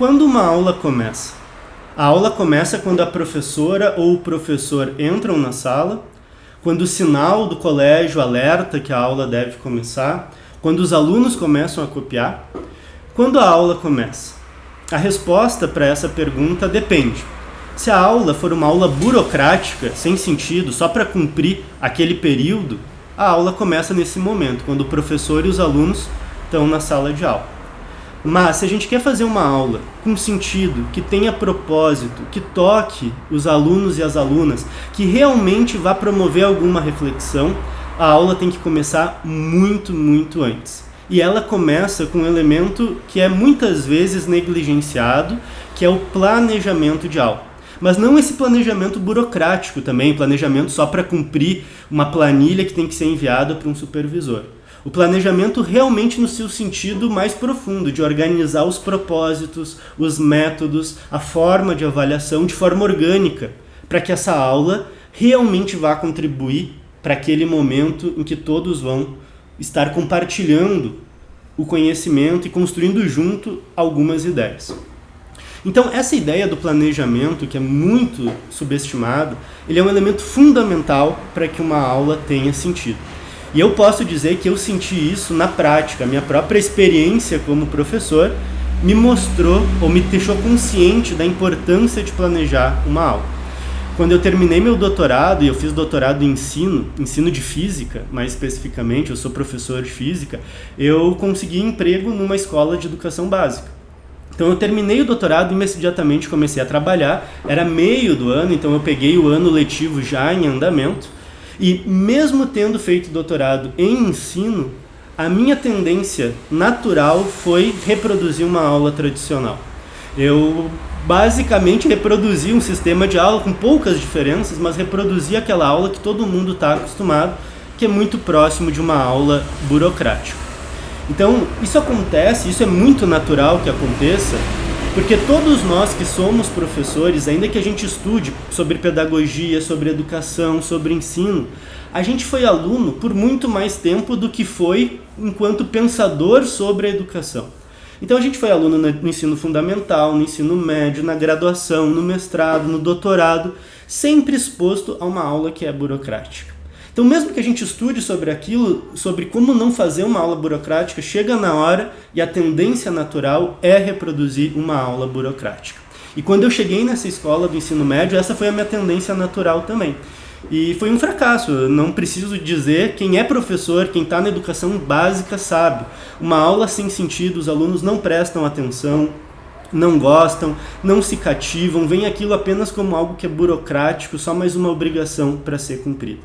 Quando uma aula começa? A aula começa quando a professora ou o professor entram na sala, quando o sinal do colégio alerta que a aula deve começar, quando os alunos começam a copiar. Quando a aula começa? A resposta para essa pergunta depende. Se a aula for uma aula burocrática, sem sentido, só para cumprir aquele período, a aula começa nesse momento, quando o professor e os alunos estão na sala de aula. Mas se a gente quer fazer uma aula com sentido, que tenha propósito, que toque os alunos e as alunas, que realmente vá promover alguma reflexão, a aula tem que começar muito, muito antes. E ela começa com um elemento que é muitas vezes negligenciado, que é o planejamento de aula. Mas não esse planejamento burocrático também, planejamento só para cumprir uma planilha que tem que ser enviada para um supervisor. O planejamento realmente no seu sentido mais profundo, de organizar os propósitos, os métodos, a forma de avaliação de forma orgânica, para que essa aula realmente vá contribuir para aquele momento em que todos vão estar compartilhando o conhecimento e construindo junto algumas ideias. Então, essa ideia do planejamento, que é muito subestimado, ele é um elemento fundamental para que uma aula tenha sentido. E eu posso dizer que eu senti isso na prática. A minha própria experiência como professor me mostrou ou me deixou consciente da importância de planejar uma aula. Quando eu terminei meu doutorado, e eu fiz doutorado em ensino de física, mais especificamente, eu sou professor de física, eu consegui emprego numa escola de educação básica. Então eu terminei o doutorado e imediatamente comecei a trabalhar, era meio do ano, então eu peguei o ano letivo já em andamento, e mesmo tendo feito doutorado em ensino, a minha tendência natural foi reproduzir uma aula tradicional. Eu basicamente reproduzi um sistema de aula com poucas diferenças, mas reproduzi aquela aula que todo mundo está acostumado, que é muito próximo de uma aula burocrática. Então, isso acontece, isso é muito natural que aconteça, porque todos nós que somos professores, ainda que a gente estude sobre pedagogia, sobre educação, sobre ensino, a gente foi aluno por muito mais tempo do que foi enquanto pensador sobre a educação. Então a gente foi aluno no ensino fundamental, no ensino médio, na graduação, no mestrado, no doutorado, sempre exposto a uma aula que é burocrática. Então, mesmo que a gente estude sobre aquilo, sobre como não fazer uma aula burocrática, chega na hora e a tendência natural é reproduzir uma aula burocrática. E quando eu cheguei nessa escola do ensino médio, essa foi a minha tendência natural também. E foi um fracasso, eu não preciso dizer, quem é professor, quem está na educação básica sabe. Uma aula sem sentido, os alunos não prestam atenção, não gostam, não se cativam, veem aquilo apenas como algo que é burocrático, só mais uma obrigação para ser cumprida.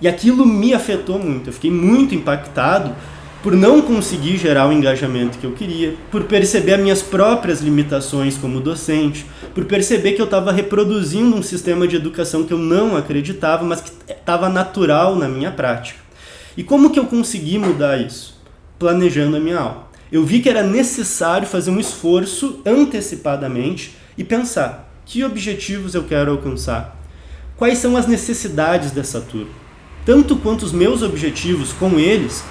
E aquilo me afetou muito, eu fiquei muito impactado por não conseguir gerar o engajamento que eu queria, por perceber as minhas próprias limitações como docente, por perceber que eu estava reproduzindo um sistema de educação que eu não acreditava, mas que estava natural na minha prática. E como que eu consegui mudar isso? Planejando a minha aula. Eu vi que era necessário fazer um esforço antecipadamente e pensar, que objetivos eu quero alcançar? Quais são as necessidades dessa turma? Tanto quanto os meus objetivos com eles,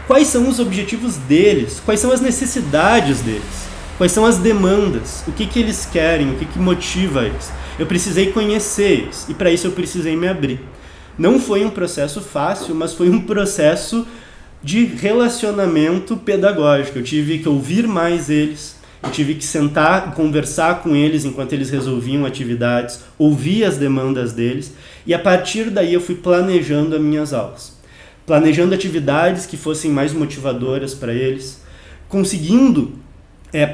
quais são os objetivos deles, quais são as necessidades deles, quais são as demandas, o que eles querem, o que motiva eles. Eu precisei conhecer eles e para isso eu precisei me abrir. Não foi um processo fácil, mas foi um processo de relacionamento pedagógico. Eu tive que ouvir mais eles, eu tive que sentar e conversar com eles enquanto eles resolviam atividades, ouvir as demandas deles, e a partir daí eu fui planejando as minhas aulas. Planejando atividades que fossem mais motivadoras para eles, conseguindo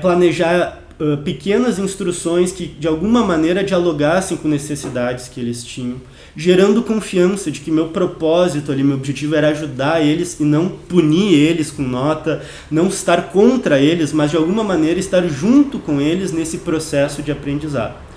planejar pequenas instruções que de alguma maneira dialogassem com necessidades que eles tinham, gerando confiança de que meu propósito ali, meu objetivo era ajudar eles e não punir eles com nota, não estar contra eles, mas de alguma maneira estar junto com eles nesse processo de aprendizado.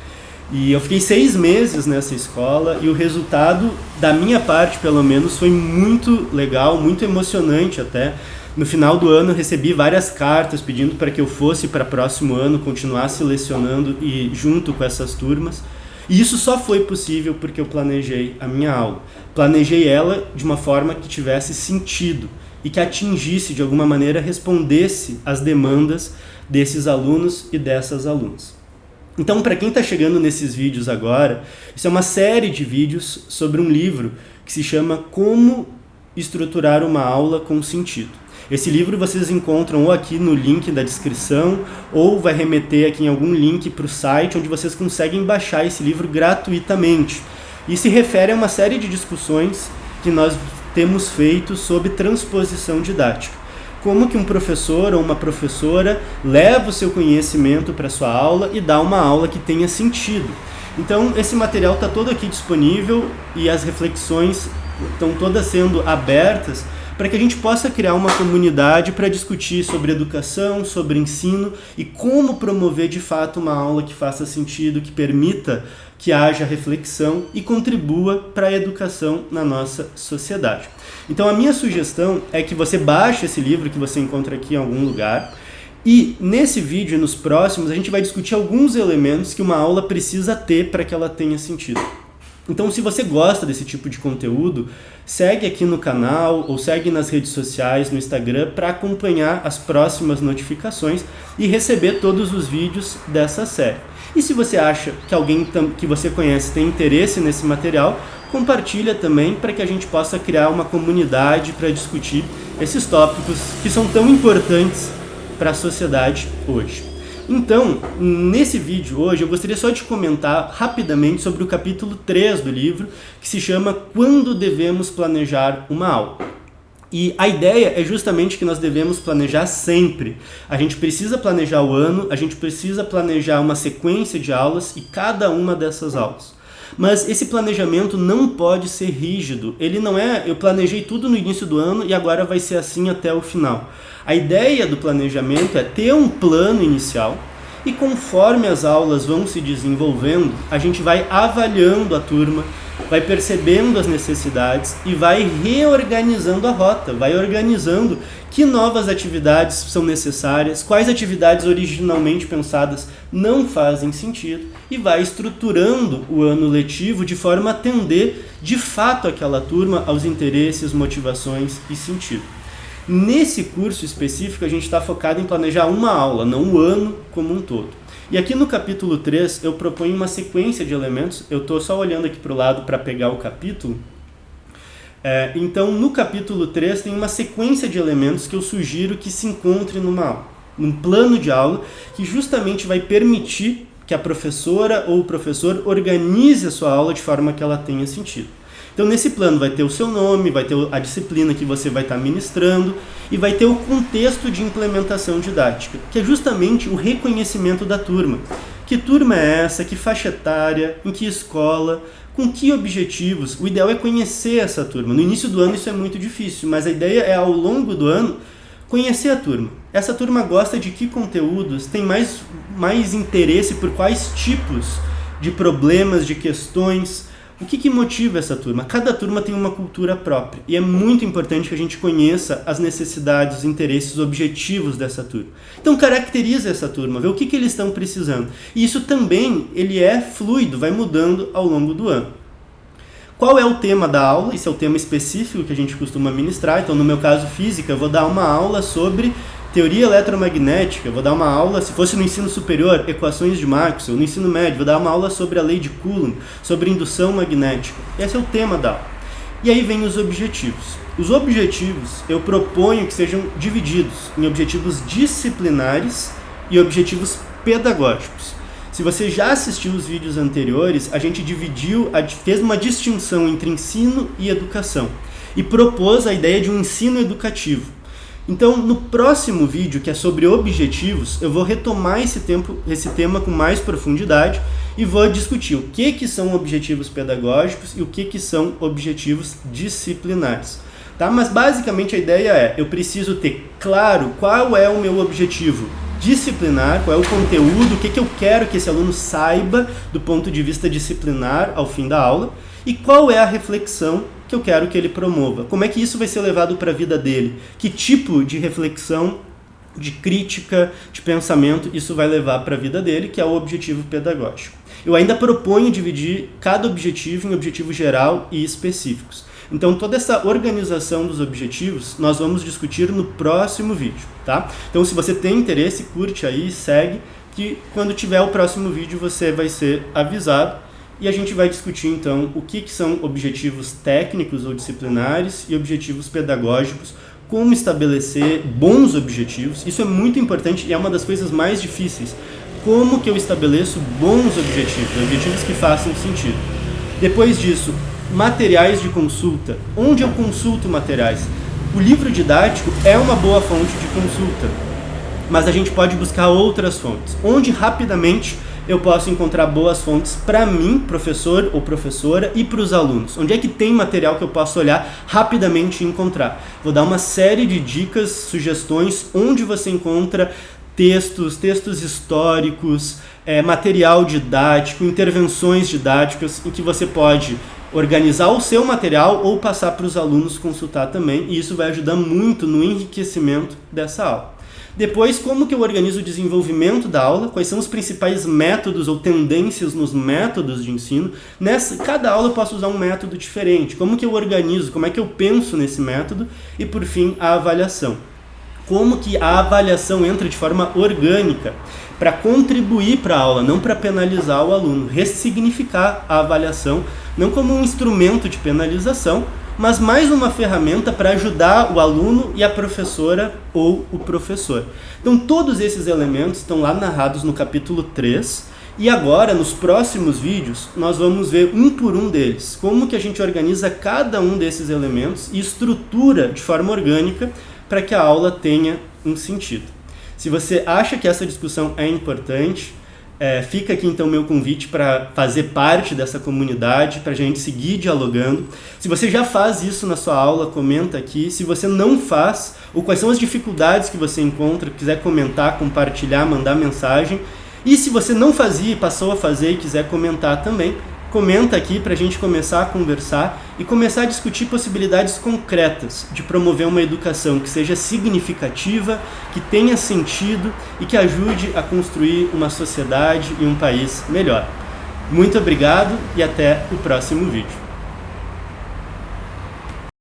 E eu fiquei 6 meses nessa escola e o resultado, da minha parte pelo menos, foi muito legal, muito emocionante até. No final do ano eu recebi várias cartas pedindo para que eu fosse para o próximo ano, continuasse lecionando e junto com essas turmas. E isso só foi possível porque eu planejei a minha aula. Planejei ela de uma forma que tivesse sentido e que atingisse, de alguma maneira, respondesse às demandas desses alunos e dessas alunas. Então, para quem está chegando nesses vídeos agora, isso é uma série de vídeos sobre um livro que se chama Como Estruturar uma Aula com Sentido. Esse livro vocês encontram ou aqui no link da descrição, ou vai remeter aqui em algum link para o site, onde vocês conseguem baixar esse livro gratuitamente. E se refere a uma série de discussões que nós temos feito sobre transposição didática. Como que um professor ou uma professora leva o seu conhecimento para a sua aula e dá uma aula que tenha sentido. Então, esse material está todo aqui disponível e as reflexões estão todas sendo abertas para que a gente possa criar uma comunidade para discutir sobre educação, sobre ensino e como promover de fato uma aula que faça sentido, que permita que haja reflexão e contribua para a educação na nossa sociedade. Então a minha sugestão é que você baixe esse livro que você encontra aqui em algum lugar e nesse vídeo e nos próximos a gente vai discutir alguns elementos que uma aula precisa ter para que ela tenha sentido. Então, se você gosta desse tipo de conteúdo, segue aqui no canal ou segue nas redes sociais, no Instagram, para acompanhar as próximas notificações e receber todos os vídeos dessa série. E se você acha que alguém que você conhece tem interesse nesse material, compartilha também para que a gente possa criar uma comunidade para discutir esses tópicos que são tão importantes para a sociedade hoje. Então, nesse vídeo hoje, eu gostaria só de comentar rapidamente sobre o capítulo 3 do livro, que se chama Quando Devemos Planejar uma Aula. E a ideia é justamente que nós devemos planejar sempre. A gente precisa planejar o ano, a gente precisa planejar uma sequência de aulas e cada uma dessas aulas. Mas esse planejamento não pode ser rígido. Ele não é, eu planejei tudo no início do ano e agora vai ser assim até o final. A ideia do planejamento é ter um plano inicial e conforme as aulas vão se desenvolvendo, a gente vai avaliando a turma, vai percebendo as necessidades e vai reorganizando a rota, vai organizando que novas atividades são necessárias, quais atividades originalmente pensadas não fazem sentido e vai estruturando o ano letivo de forma a atender de fato aquela turma aos interesses, motivações e sentido. Nesse curso específico a gente está focado em planejar uma aula, não o ano como um todo. E aqui no capítulo 3 eu proponho uma sequência de elementos, eu estou só olhando aqui para o lado para pegar o capítulo. Então no capítulo 3 tem uma sequência de elementos que eu sugiro que se encontre numa aula, num plano de aula que justamente vai permitir que a professora ou o professor organize a sua aula de forma que ela tenha sentido. Então nesse plano vai ter o seu nome, vai ter a disciplina que você vai estar ministrando e vai ter o contexto de implementação didática, que é justamente o reconhecimento da turma. Que turma é essa? Que faixa etária? Em que escola? Com que objetivos? O ideal é conhecer essa turma. No início do ano isso é muito difícil, mas a ideia é ao longo do ano conhecer a turma. Essa turma gosta de que conteúdos? Tem mais interesse por quais tipos de problemas, de questões? O que motiva essa turma? Cada turma tem uma cultura própria e é muito importante que a gente conheça as necessidades, os interesses, os objetivos dessa turma. Então caracteriza essa turma, vê o que eles estão precisando. E isso também ele é fluido, vai mudando ao longo do ano. Qual é o tema da aula? Esse é o tema específico que a gente costuma ministrar. Então no meu caso física, eu vou dar uma aula sobre teoria eletromagnética, vou dar uma aula, se fosse no ensino superior, equações de Maxwell, no ensino médio, vou dar uma aula sobre a lei de Coulomb, sobre indução magnética. Esse é o tema da aula. E aí vem os objetivos. Os objetivos eu proponho que sejam divididos em objetivos disciplinares e objetivos pedagógicos. Se você já assistiu os vídeos anteriores, a gente fez uma distinção entre ensino e educação e propôs a ideia de um ensino educativo. Então, no próximo vídeo, que é sobre objetivos, eu vou retomar esse tema com mais profundidade e vou discutir o que são objetivos pedagógicos e o que são objetivos disciplinares. Tá? Mas, basicamente, a ideia é, eu preciso ter claro qual é o meu objetivo disciplinar, qual é o conteúdo, o que eu quero que esse aluno saiba do ponto de vista disciplinar ao fim da aula e qual é a reflexão que eu quero que ele promova. Como é que isso vai ser levado para a vida dele? Que tipo de reflexão, de crítica, de pensamento isso vai levar para a vida dele, que é o objetivo pedagógico. Eu ainda proponho dividir cada objetivo em objetivos geral e específicos. Então toda essa organização dos objetivos nós vamos discutir no próximo vídeo, tá? Então se você tem interesse, curte aí, segue, que quando tiver o próximo vídeo você vai ser avisado e a gente vai discutir então o que são objetivos técnicos ou disciplinares e objetivos pedagógicos, como estabelecer bons objetivos. Isso é muito importante e é uma das coisas mais difíceis. Como que eu estabeleço bons objetivos que façam sentido. Depois disso, materiais de consulta. Onde eu consulto materiais? O livro didático é uma boa fonte de consulta, mas a gente pode buscar outras fontes. Onde rapidamente eu posso encontrar boas fontes para mim, professor ou professora, e para os alunos? Onde é que tem material que eu posso olhar rapidamente e encontrar? Vou dar uma série de dicas, sugestões, onde você encontra textos históricos, material didático, intervenções didáticas, em que você pode organizar o seu material ou passar para os alunos consultar também, e isso vai ajudar muito no enriquecimento dessa aula. Depois, como que eu organizo o desenvolvimento da aula, quais são os principais métodos ou tendências nos métodos de ensino. Cada aula eu posso usar um método diferente, como que eu organizo, como é que eu penso nesse método, e por fim, a avaliação. Como que a avaliação entra de forma orgânica para contribuir para a aula, não para penalizar o aluno, ressignificar a avaliação, não como um instrumento de penalização, mas mais uma ferramenta para ajudar o aluno e a professora ou o professor. Então todos esses elementos estão lá narrados no capítulo 3, e agora nos próximos vídeos nós vamos ver um por um deles, como que a gente organiza cada um desses elementos e estrutura de forma orgânica para que a aula tenha um sentido. Se você acha que essa discussão é importante, fica aqui então meu convite para fazer parte dessa comunidade, para a gente seguir dialogando. Se você já faz isso na sua aula, comenta aqui. Se você não faz, ou quais são as dificuldades que você encontra, quiser comentar, compartilhar, mandar mensagem. E se você não fazia e passou a fazer e quiser comentar também, comenta aqui para a gente começar a conversar e começar a discutir possibilidades concretas de promover uma educação que seja significativa, que tenha sentido e que ajude a construir uma sociedade e um país melhor. Muito obrigado e até o próximo vídeo.